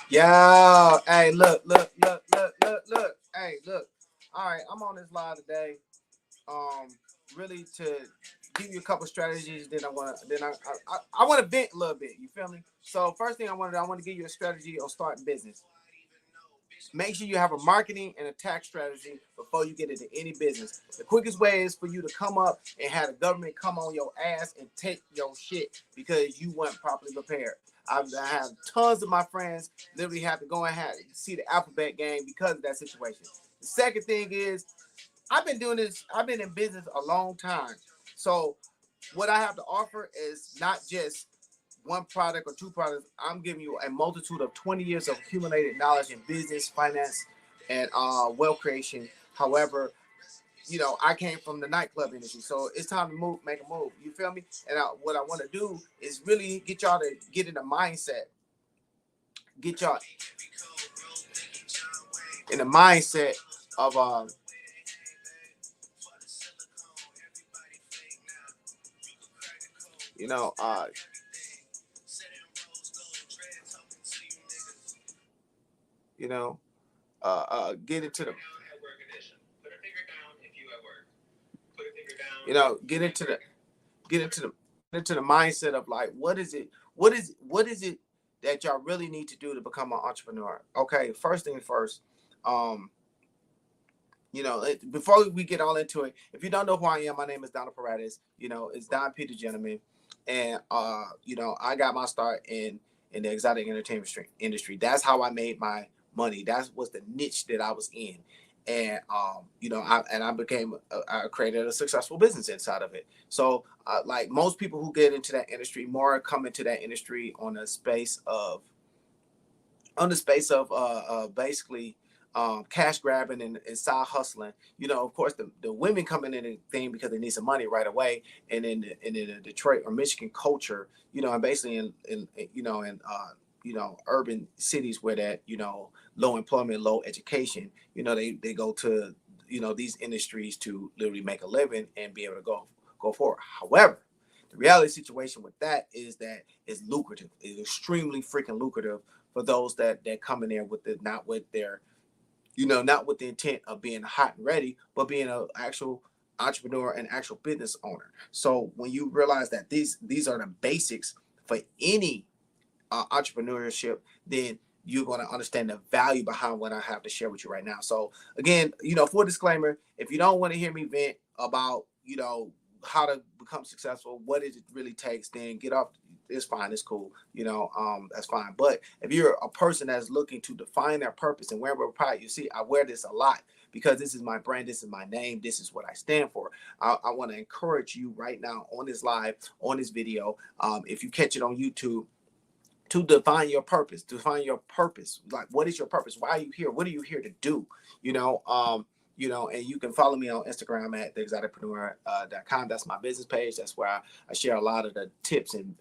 Yo, hey, look. Hey, look. All right, I'm on this live today. Um, really to give you a couple strategies. Then I want to vent a little bit. You feel me? So first thing I want to give you a strategy on starting business. Make sure you have a marketing and a tax strategy before you get into any business. The quickest way is for you to come up and have the government come on your ass and take your shit because you weren't properly prepared. I have tons of my friends literally have to go and see the alphabet game because of that situation. The second thing is I've been doing this. I've been in business a long time. So what I have to offer is not just one product or two products. I'm giving you a multitude of 20 years of accumulated knowledge in business, finance, and wealth creation. However, I came from the nightclub industry, so it's time to make a move. You feel me? And what I want to do is really get y'all to get in the mindset, get y'all in the mindset of you know, uh, you know, get into the, get into the, get into the mindset of like, what is it that y'all really need to do to become an entrepreneur? Okay, first thing first, um, before we get all into it, if you don't know who I am, my name is Donald Paredes. It's Don Peter Gentleman, and I got my start in the exotic entertainment industry. That's how I made my money. That was the niche that I was in, and I became I created a successful business inside of it. So, like most people who get into that industry, more come into that industry on the space of basically cash grabbing and side hustling. Of course, the women coming in and thing because they need some money right away, and in the Detroit or Michigan culture, and basically in urban cities where that low employment, low education, they go to these industries to literally make a living and be able to go forward. However, the reality situation with that is that it's lucrative. It's extremely freaking lucrative for those that come in there with the not with their not with the intent of being hot and ready, but being an actual entrepreneur and actual business owner. So when you realize that these are the basics for any entrepreneurship, then you're going to understand the value behind what I have to share with you right now. So again, full disclaimer: if you don't want to hear me vent about how to become successful, what it really takes, then get off. It's fine. It's cool. That's fine. But if you're a person that's looking to define their purpose and wear a pride, you see, I wear this a lot because this is my brand. This is my name. This is what I stand for. I want to encourage you right now on this live, on this video. If you catch it on YouTube, to define your purpose. Define your purpose. Like, what is your purpose? Why are you here? What are you here to do? And you can follow me on Instagram at theexoticpreneur.com. That's my business page. That's where I share a lot of the tips and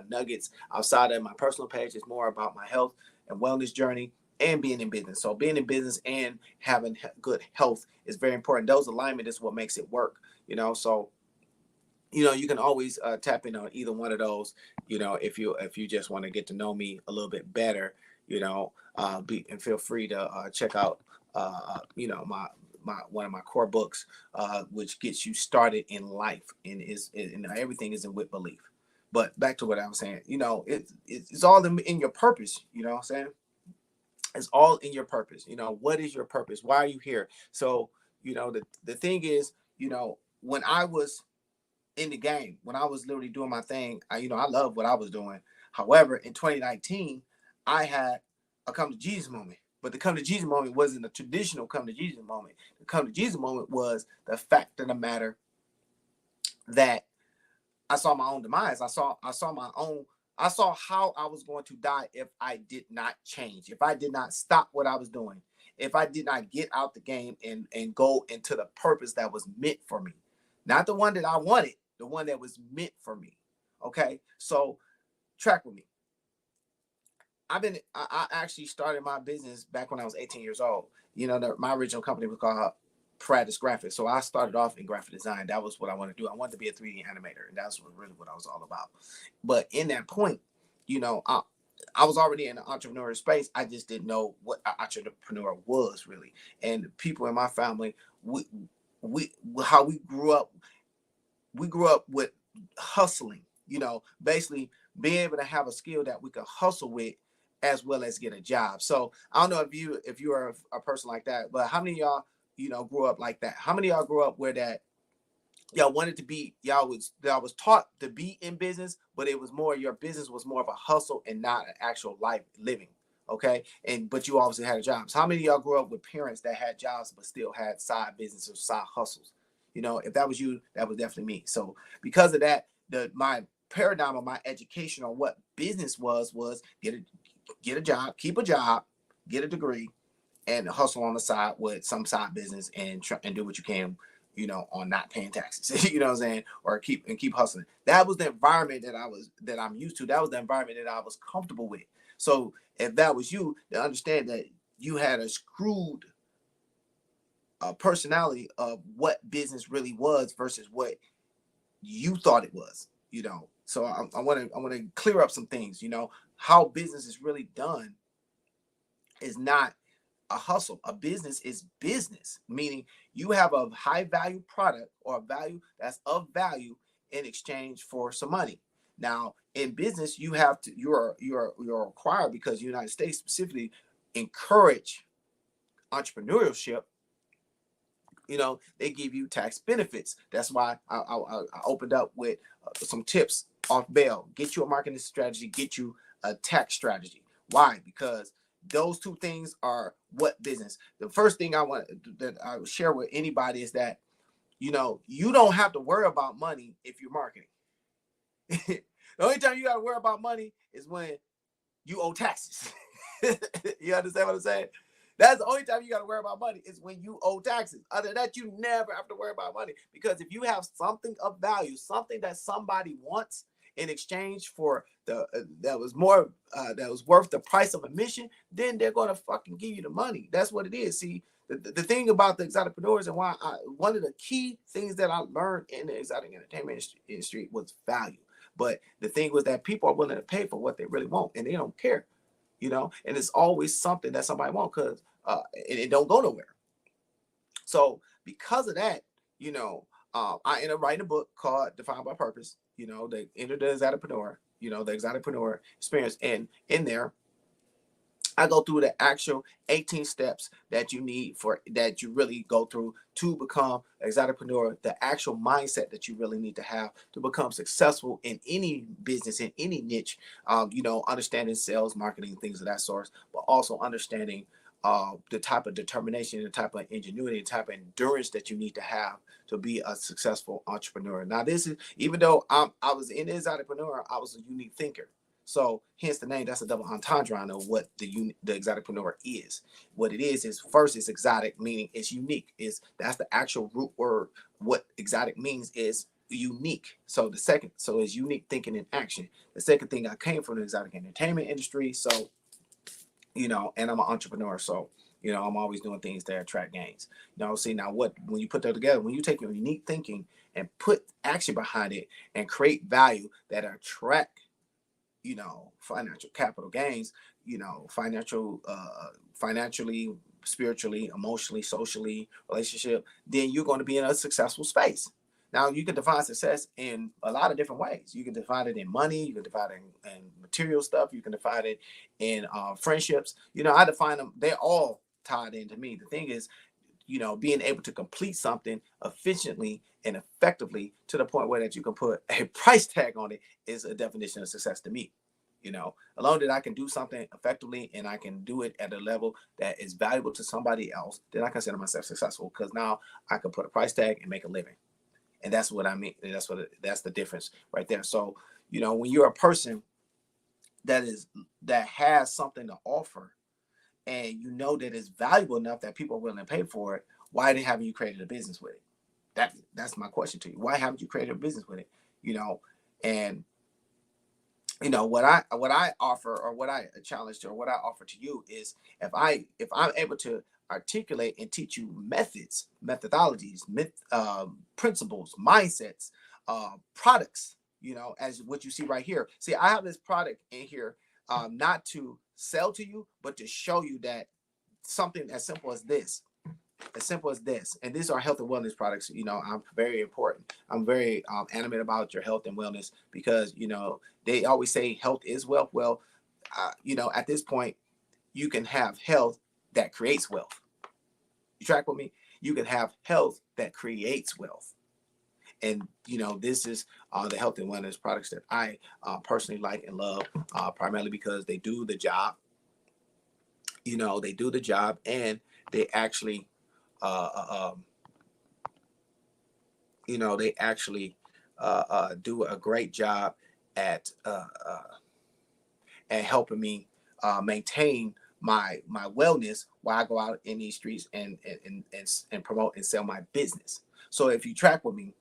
nuggets. Outside of my personal page, it's more about my health and wellness journey and being in business. So being in business and having good health is very important. Those alignment is what makes it work. So you can always tap in on either one of those. If you just want to get to know me a little bit better, and feel free to check out my one of my core books, which gets you started in life, and everything is in with belief. But back to what I was saying, it's all in your purpose. You know what I'm saying? It's all in your purpose. What is your purpose? Why are you here? So the thing is, when I was in the game, when I was literally doing my thing, I love what I was doing. However, in 2019, I had a come to Jesus moment. But the come to Jesus moment wasn't a traditional come to Jesus moment. The come to Jesus moment was the fact of the matter that I saw my own demise. I saw how I was going to die if I did not change, if I did not stop what I was doing, if I did not get out the game and go into the purpose that was meant for me. Not the one that I wanted, the one that was meant for me. Okay. So track with me. I actually started my business back when I was 18 years old. My original company was called Paredes Graphics. So I started off in graphic design. That was what I wanted to do. I wanted to be a 3D animator, and that's really what I was all about. But in that point, you know, I, I was already in the entrepreneurial space. I just didn't know what an entrepreneur was really. And people in my family, we how we grew up with hustling, basically being able to have a skill that we could hustle with as well as get a job. So I don't know if you are a person like that, but how many of y'all, grew up like that? How many of y'all grew up where that y'all wanted to be, y'all was taught to be in business, but it was more, your business was more of a hustle and not an actual life living. Okay. But you obviously had jobs. How many of y'all grew up with parents that had jobs but still had side businesses, side hustles? If that was you, that was definitely me. So because of that, my paradigm of my education on what business was get a job, keep a job, get a degree, and hustle on the side with some side business and try and do what you can, on not paying taxes. You know what I'm saying? Or keep hustling. That was the environment that I'm used to. That was the environment that I was comfortable with. So if that was you, to understand that you had a screwed personality of what business really was versus what you thought it was. So I want to clear up some things. How business is really done is not a hustle. A business is business, meaning you have a high value product or a value that's of value in exchange for some money. Now, in business, you're required, because the United States specifically encourage entrepreneurship. They give you tax benefits. That's why I opened up with some tips off bail. Get you a marketing strategy, get you a tax strategy. Why? Because those two things are what business. The first thing that I would share with anybody is that, you don't have to worry about money if you're marketing. The only time you got to worry about money is when you owe taxes. You understand what I'm saying? That's the only time you got to worry about money, is when you owe taxes. Other than that, you never have to worry about money, because if you have something of value, something that somebody wants in exchange for that was worth the price of admission, then they're going to fucking give you the money. That's what it is. See, the thing about the exoticpreneurs, and why one of the key things that I learned in the exotic entertainment industry was value. But the thing was that people are willing to pay for what they really want, and they don't care. And it's always something that somebody wants, because it don't go nowhere. So because of that, I ended up writing a book called Defined by Purpose. The Enter the Exoticpreneur, the Exoticpreneur experience. And in there, I go through the actual 18 steps that you really go through to become an exoticpreneur, the actual mindset that you really need to have to become successful in any business, in any niche, understanding sales, marketing, things of that sort, but also understanding the type of determination, the type of ingenuity, the type of endurance that you need to have to be a successful entrepreneur. Now, this is, even though I was in the exoticpreneur, I was a unique thinker. So hence the name. That's a double entendre on what the exoticpreneur is. What it is first, it's exotic, meaning it's unique. That's the actual root word. What exotic means is unique. So it's unique thinking in action. The second thing, I came from the exotic entertainment industry. So, and I'm an entrepreneur. So, I'm always doing things that attract gains. See, now when you put that together, when you take your unique thinking and put action behind it and create value that attract financial capital gains, financially, spiritually, emotionally, socially, relationship, then you're going to be in a successful space. Now, you can define success in a lot of different ways. You can define it in money, you can define it in material stuff, you can define it in friendships. I define them, they're all tied into me. The thing is, being able to complete something efficiently and effectively to the point where that you can put a price tag on it is a definition of success to me. Alone that I can do something effectively and I can do it at a level that is valuable to somebody else, then I consider myself successful, because now I can put a price tag and make a living. And that's what I mean. That's the difference right there. So, when you're a person that has something to offer, and that it's valuable enough that people are willing to pay for it, why haven't you created a business with it? That's my question to you. Why haven't you created a business with it? And what I offer, or what I challenge to, or what I offer to you is, if I'm able to articulate and teach you methodologies, principles, mindsets, products, as what you see right here. See, I have this product in here not to sell to you, but to show you that something as simple as this, as simple as this, and these are health and wellness products. I'm very important. I'm very animated about your health and wellness because they always say health is wealth. Well, at this point, you can have health that creates wealth. You track with me? You can have health that creates wealth. And this is the health and wellness products that I personally like and love, primarily because they do the job. They do the job, and they actually, uh, um, they actually do a great job at helping me maintain my wellness while I go out in these streets and promote and sell my business. So if you track with me,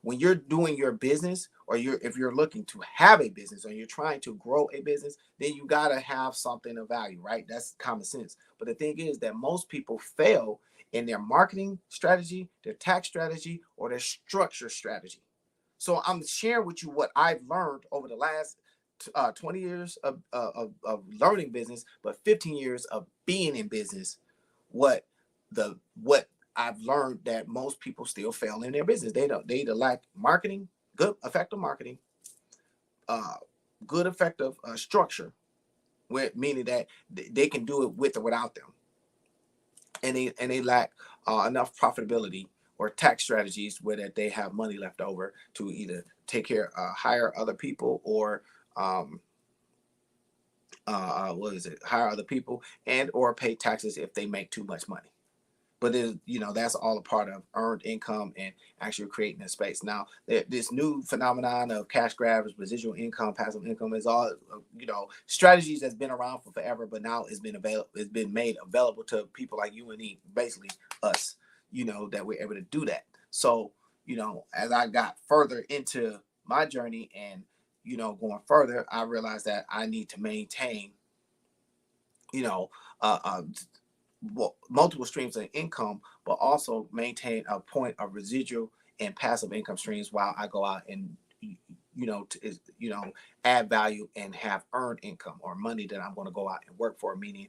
when you're doing your business, or if you're looking to have a business, or you're trying to grow a business, then you got to have something of value, right? That's common sense. But the thing is that most people fail in their marketing strategy, their tax strategy, or their structure strategy. So I'm sharing with you what I've learned over the last 20 years of learning business, but 15 years of being in business. What I've learned that most people still fail in their business. They either lack marketing, good effective marketing, uh, good effective structure, meaning that they can do it with or without them, and they lack enough profitability or tax strategies where that they have money left over to either hire other people, or um, hire other people, and or pay taxes if they make too much money. But that's all a part of earned income and actually creating a space. Now, this new phenomenon of cash grabs, residual income, passive income is all strategies that's been around for forever, but now it's been made available to people like you and me, basically us. That we're able to do that. So as I got further into my journey and going further, I realized that I need to maintain you know uh, uh, multiple streams of income, but also maintain a point of residual and passive income streams while I go out and add value and have earned income or money that I'm going to go out and work for, meaning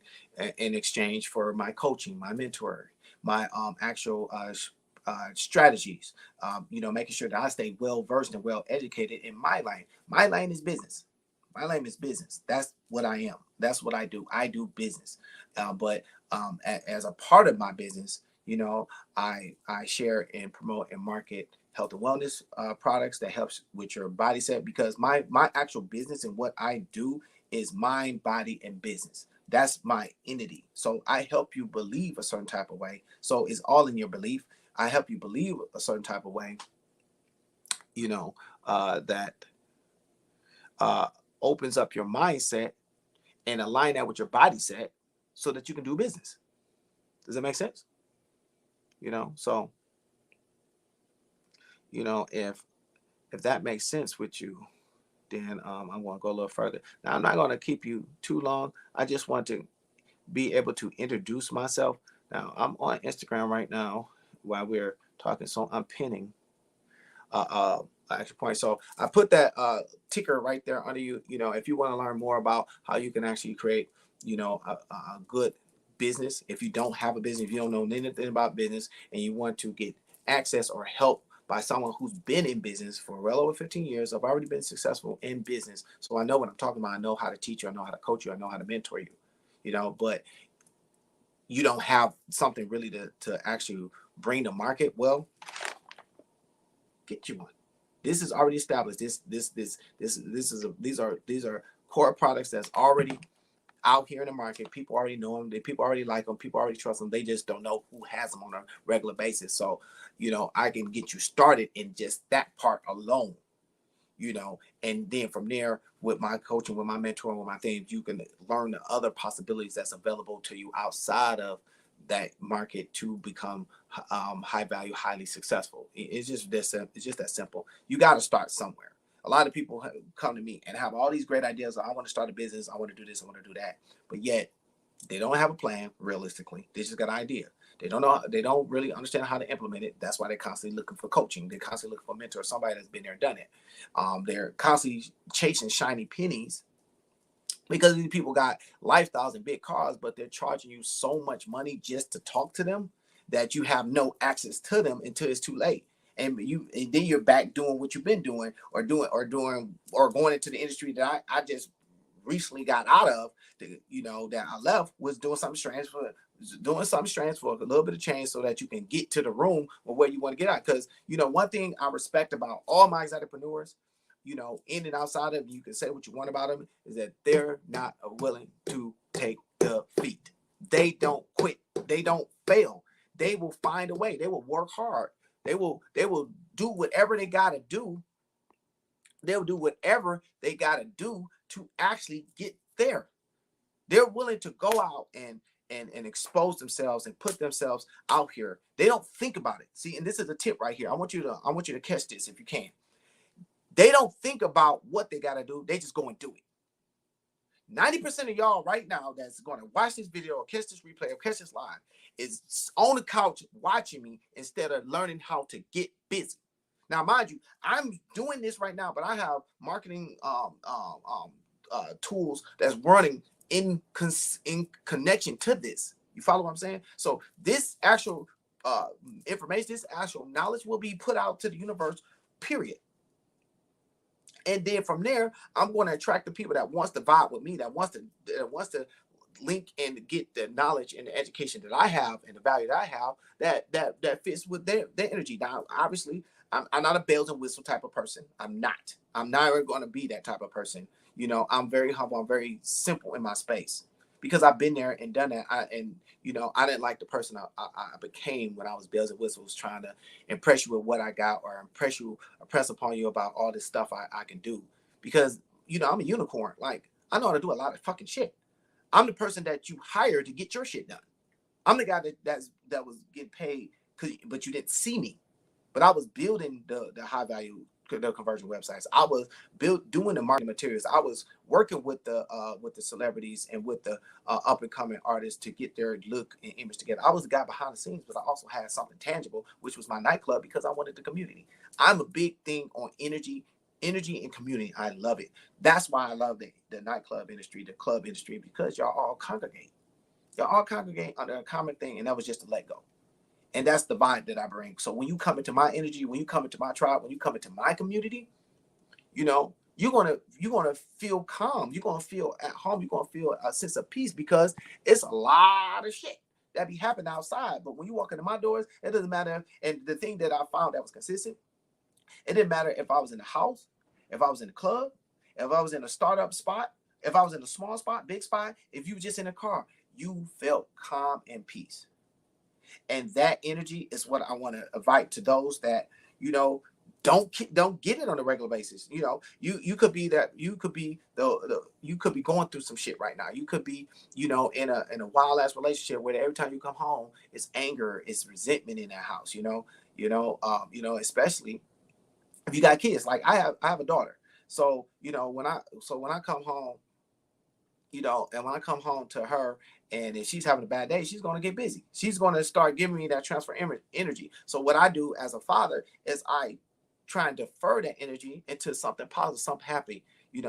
in exchange for my coaching, my mentoring, my actual strategies, making sure that I stay well versed and well educated in my lane. My lane is business. My lane is business. That's what I am. That's what I do. I do business. But as a part of my business, I share and promote and market health and wellness products that helps with your body set, because my actual business and what I do is mind, body, and business. That's my entity. So I help you believe a certain type of way. So it's all in your belief. I help you believe a certain type of way, that uh, opens up your mindset and align that with your body set so that you can do business. Does that make sense? So if that makes sense with you, then I'm going to go a little further. Now, I'm not going to keep you too long. I just want to be able to introduce myself. Now, I'm on Instagram right now while we're talking, so I'm pinning action point. So I put that ticker right there under you. If you want to learn more about how you can actually create, a good business. If you don't have a business, if you don't know anything about business, and you want to get access or help by someone who's been in business for well over 15 years, I've already been successful in business. So I know what I'm talking about. I know how to teach you. I know how to coach you. I know how to mentor you, but you don't have something really to actually bring to market. Well, get you one. This is already established. These are core products that's already out here in the market. People already know them. People already like them. People already trust them. They just don't know who has them on a regular basis. So, I can get you started in just that part alone. And then from there, with my coaching, with my mentoring, with my things, you can learn the other possibilities that's available to you outside of that market to become high value, highly successful. It's just this. It's just that simple. You got to start somewhere. A lot of people come to me and have all these great ideas. I want to start a business. I want to do this. I want to do that. But yet they don't have a plan. Realistically, they just got an idea. They don't know. They don't really understand how to implement it. That's why they're constantly looking for coaching. They're constantly looking for a mentor, somebody that's been there, done it. They're constantly chasing shiny pennies because these people got lifestyles and big cars, but they're charging you so much money just to talk to them that you have no access to them until it's too late. And then you're back doing what you've been doing, or going into the industry that I just recently got out of, that I left, was doing something strange for a little bit of change so that you can get to the room or where you want to get out. Because one thing I respect about all my exoticpreneurs, in and outside of, you can say what you want about them, is that they're not willing to take defeat. They don't quit. They don't fail. They will find a way. They will work hard. They will do whatever they gotta do. They'll do whatever they gotta do to actually get there. They're willing to go out and expose themselves and put themselves out here. They don't think about it. See, and this is a tip right here. I want you to catch this if you can. They don't think about what they gotta do. They just go and do it. 90% of y'all right now that's going to watch this video or catch this replay or catch this live is on the couch watching me instead of learning how to get busy. Now, mind you, I'm doing this right now, but I have marketing tools that's running in connection to this. You follow what I'm saying? So this actual information, this actual knowledge will be put out to the universe, period. And then from there, I'm going to attract the people that wants to vibe with me, that wants to link and get the knowledge and the education that I have and the value that I have that fits with their energy. Now, obviously, I'm not a bells and whistle type of person. I'm not going to be that type of person. I'm very humble. I'm very simple in my space because I've been there and done that. I didn't like the person I became when I was bells and whistles, trying to impress you with what I got or impress upon you about all this stuff I can do. Because, I'm a unicorn. Like, I know how to do a lot of fucking shit. I'm the person that you hire to get your shit done. I'm the guy that was getting paid, but you didn't see me. But I was building the high value conversion websites. I was doing the marketing materials. I was working with the celebrities and with the up and coming artists to get their look and image together. I was the guy behind the scenes, but I also had something tangible, which was my nightclub, because I wanted the community. I'm a big thing on energy and community. I love it. That's why I love the nightclub industry, the club industry, because y'all all congregate. Y'all all congregate under a common thing, and that was just to let go. And that's the vibe that I bring. So when you come into my energy, when you come into my tribe, when you come into my community, you're gonna feel calm. You're gonna feel at home. You're gonna feel a sense of peace, because it's a lot of shit that be happening outside. But when you walk into my doors, it doesn't matter. And the thing that I found that was consistent, it didn't matter if I was in the house, if I was in the club, if I was in a startup spot, if I was in a small spot, big spot, if you were just in a car, you felt calm and peace. And that energy is what I want to invite to those that don't get it on a regular basis. You could be you could be going through some shit right now. You could be in a wild ass relationship where every time you come home, it's anger, it's resentment in that house. Especially if you got kids. Like I have a daughter, so when I come home, and when I come home to her, and if she's having a bad day, she's going to get busy. She's going to start giving me that transfer energy. So what I do as a father is I try and defer that energy into something positive, something happy.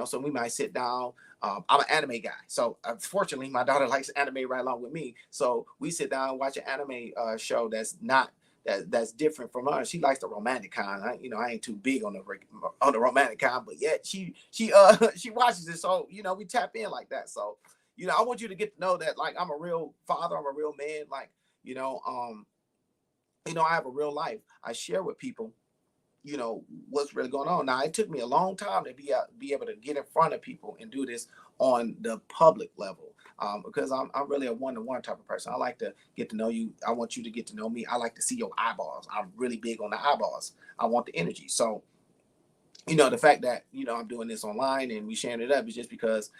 So we might sit down. I'm an anime guy, so unfortunately, my daughter likes anime right along with me. So we sit down and watch an anime show that's different from her. She likes the romantic kind. I ain't too big on the romantic kind, but yet she watches it. So we tap in like that. So I want you to get to know that, like, I'm a real father. I'm a real man. Like I have a real life. I share with people what's really going on. Now, it took me a long time to be able to get in front of people and do this on the public level, because I'm really a one-to-one type of person. I like to get to know you. I want you to get to know me. I like to see your eyeballs. I'm really big on the eyeballs. I want the energy. So the fact that I'm doing this online and we sharing it up is just because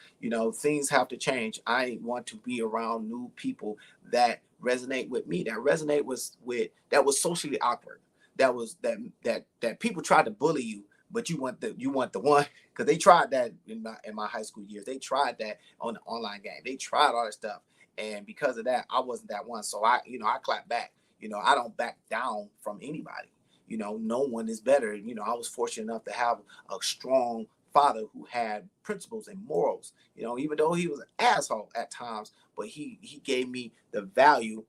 things have to change. I want to be around new people that resonate with me, that resonate with that was socially awkward, that was that people tried to bully you, but you want the one, because they tried that in my high school years. They tried that on the online game. They tried all that stuff, and because of that, I wasn't that one. So I clap back. I don't back down from anybody. No one is better. I was fortunate enough to have a strong father who had principles and morals. You know, even though he was an asshole at times, but he gave me the value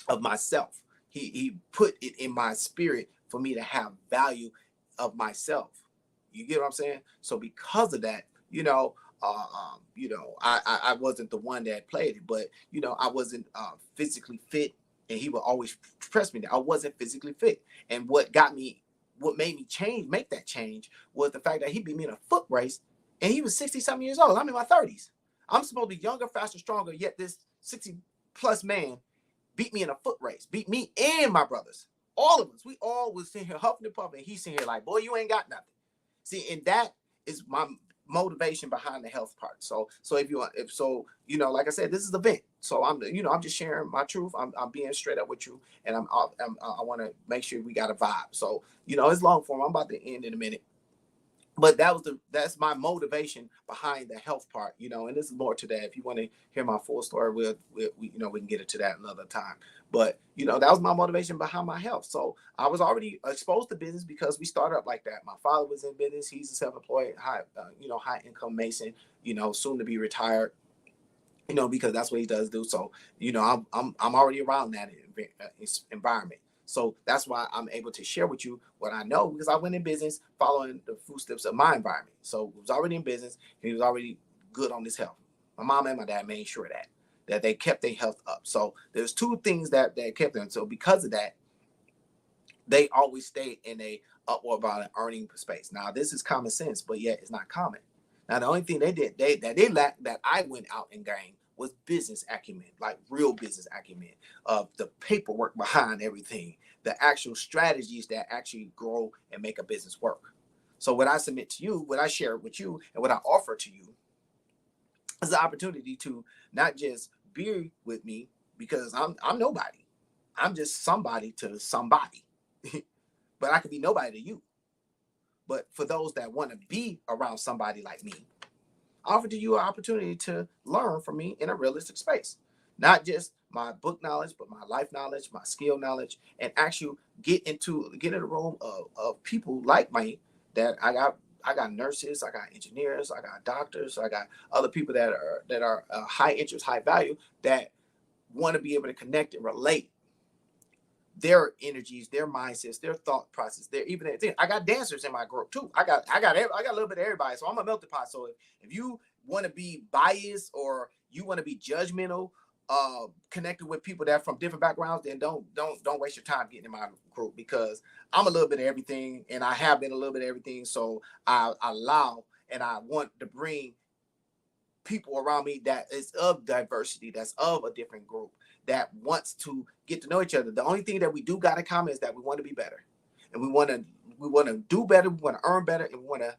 of myself. He put it in my spirit for me to have value of myself. You get what I'm saying? So because of that, I wasn't the one that played it, but I wasn't physically fit, and he would always press me that I wasn't physically fit. And what made me make that change was the fact that he beat me in a foot race, and he was 60-something years old. I'm in my 30s. I'm supposed to be younger, faster, stronger, yet this 60 plus man beat me in a foot race, beat me and my brothers. All of us, we all was sitting here huffing and puffing. He's sitting here like, boy, you ain't got nothing. See, and that is my motivation behind the health part. So like I said, this is the vent. So I'm just sharing my truth. I'm being straight up with you, and I want to make sure we got a vibe. So it's long form. I'm about to end in a minute. But that's my motivation behind the health part, and this is more to that. If you want to hear my full story, we can get into that another time. But that was my motivation behind my health. So I was already exposed to business because we started up like that. My father was in business. He's a self-employed, high income Mason, soon to be retired, because that's what he does do. So I'm already around that environment. So that's why I'm able to share with you what I know, because I went in business following the footsteps of my environment. So he was already in business, and he was already good on his health. My mom and my dad made sure that they kept their health up. So there's two things that kept them. So because of that, they always stayed in a upward about an earning space. Now this is common sense, but yet it's not common. Now the only thing they lacked that I went out and gained was business acumen, like real business acumen, of the paperwork behind everything, the actual strategies that actually grow and make a business work. So what I submit to you, what I share with you, and what I offer to you is the opportunity to not just be with me, because I'm nobody. I'm just somebody to somebody. But I could be nobody to you. But for those that want to be around somebody like me, I offer to you an opportunity to learn from me in a realistic space. Not just my book knowledge, but my life knowledge, my skill knowledge, and actually get in a room of people like me that I got nurses, I got engineers, I got doctors, I got other people that are high interest, high value, that want to be able to connect and relate their energies, their mindsets, their thought process, their even I got dancers in my group too. I got a little bit of everybody. So I'm a melting pot. So if you want to be biased or you want to be judgmental, connected with people that are from different backgrounds, then don't waste your time getting in my group, because I'm a little bit of everything, and I have been a little bit of everything. So I allow and I want to bring people around me that is of diversity, that's of a different group, that wants to get to know each other. The only thing that we do got in common is that we want to be better, and we want to do better, we want to earn better, and we want to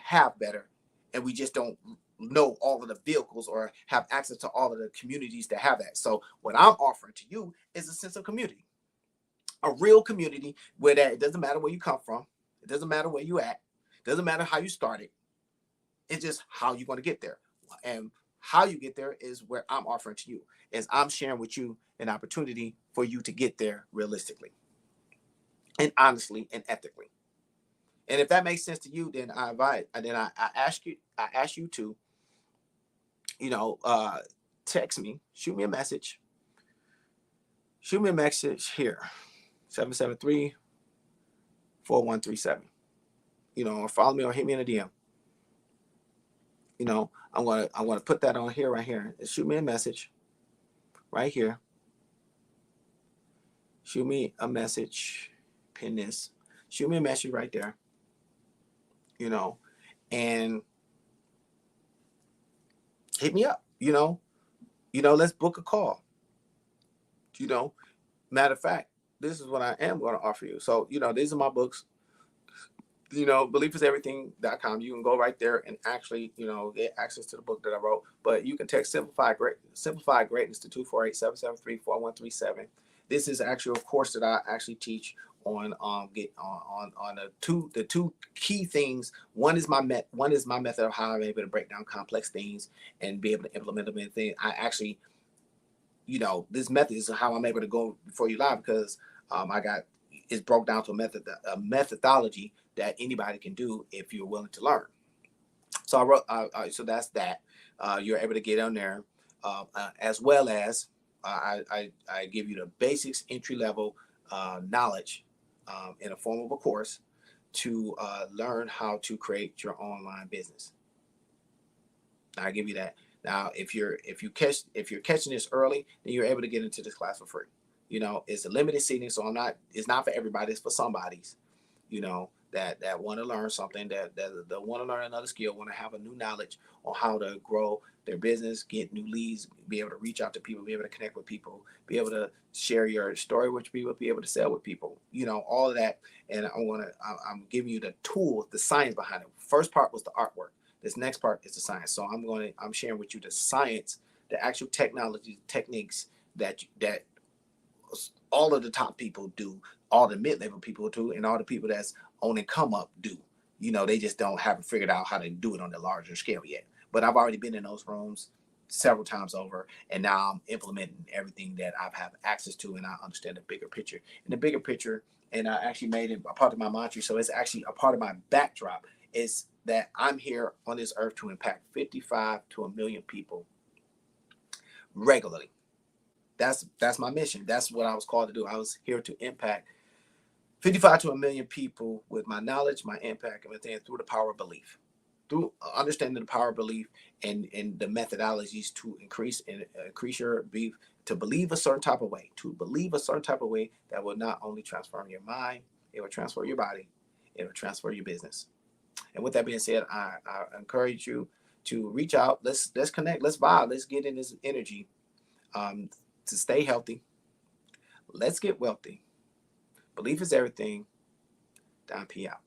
have better, and we just don't know all of the vehicles or have access to all of the communities that have that. So what I'm offering to you is a sense of community, a real community where that it doesn't matter where you come from, it doesn't matter where you at, it doesn't matter how you started. It's just how you're going to get there. And how you get there is where I'm offering to you, is I'm sharing with you an opportunity for you to get there realistically and honestly and ethically. And if that makes sense to you, then I ask you to, text me, shoot me a message here, 773-4137, or follow me or hit me in a DM. I'm gonna put that on here, right here. Shoot me a message right here. Shoot me a message. Pin this. Shoot me a message right there. And hit me up. Let's book a call. Matter of fact, this is what I am going to offer you. So, these are my books. Beliefiseverything.com. You can go right there and actually, get access to the book that I wrote. But you can text Simplify Greatness to 248-773-4137. This is actually a course that I actually teach on the two key things. One is my method of how I'm able to break down complex things and be able to implement them in things. I actually, this method is how I'm able to go before you live, because is broke down to a methodology that anybody can do if you're willing to learn. So I wrote, so that's that. You're able to get on there, as well as I give you the basics entry level knowledge in a form of a course to learn how to create your online business. I give you that. Now, if you're catching this early, then you're able to get into this class for free. You know, it's a limited seating, so it's not for everybody. It's for somebody's. You know, that want to learn something, that want to learn another skill, want to have a new knowledge on how to grow their business, get new leads, be able to reach out to people, be able to connect with people, be able to share your story with people, be able to sell with people. You know, all of that. And I'm giving you the tools, the science behind it. First part was the artwork. This next part is the science. So I'm sharing with you the science, the actual technology, techniques that all of the top people do, all the mid-level people do, and all the people that's on and come up do. You know, they just haven't figured out how to do it on the larger scale yet. But I've already been in those rooms several times over, and now I'm implementing everything that I've had access to, and I understand the bigger picture. And the bigger picture, and I actually made it a part of my mantra, so it's actually a part of my backdrop, is that I'm here on this earth to impact 55 to a million people regularly. That's my mission. That's what I was called to do. I was here to impact 55 to a million people with my knowledge, my impact, and everything through the power of belief, through understanding the power of belief and the methodologies to increase your belief, to believe a certain type of way, that will not only transform your mind, it will transform your body, it will transform your business. And with that being said, I encourage you to reach out. Let's connect. Let's vibe. Let's get in this energy to stay healthy. Let's get wealthy. Belief is everything. Don P out.